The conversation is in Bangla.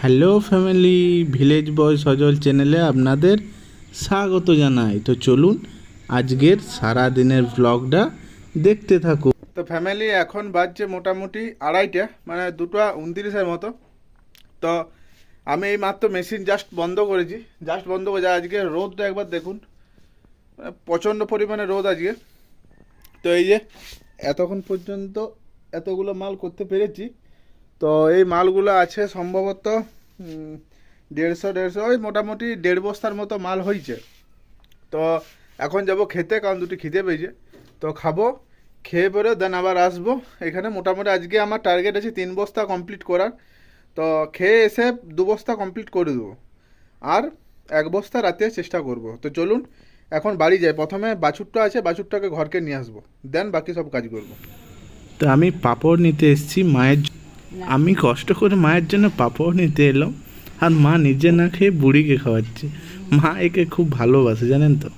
হ্যালো ফ্যামিলি, ভিলেজ বয় সজল চ্যানেলে আপনাদের স্বাগত জানাই। তো চলুন আজকের সারা দিনের ব্লগটা দেখতে থাকুন। তো ফ্যামিলি, এখন বাজছে মোটামুটি 2:30, মানে 2:29 মতো। তো আমি এই মাত্র মেশিন জাস্ট বন্ধ করেছি। আজকে রোদটা একবার দেখুন, মানে প্রচণ্ড পরিমাণে রোদ আজকে। তো এই যে এতক্ষণ পর্যন্ত এতগুলো মাল করতে পেরেছি। তো এই মালগুলো আছে সম্ভবত 150 ওই মোটামুটি 1.5 বস্তার মতো মাল হয়েছে। তো এখন যাব খেতে, কারণ দুটি খিদে পেয়েছে। তো খাবো, খেয়ে পরে দেন আবার আসবো এখানে। মোটামুটি আজকে আমার টার্গেট আছে 3 বস্তা কমপ্লিট করার। তো খেয়ে এসে 2 বস্তা কমপ্লিট করে দেবো, আর 1 বস্তা রাতে চেষ্টা করব। তো চলুন এখন বাড়ি যাই। প্রথমে বাছুরটা আছে, বাছুরটাকে ঘরকে নিয়ে আসবো, দেন বাকি সব কাজ করব। তো আমি পাঁপড় নিতে এসেছি মায়ের। আমি কষ্ট করে মায়ের জন্য পাঁপড় নিতে এলাম, আর মা নিজে না খেয়ে বুড়িকে খাওয়াচ্ছে। মা একে খুব ভালোবাসে, জানেন তো।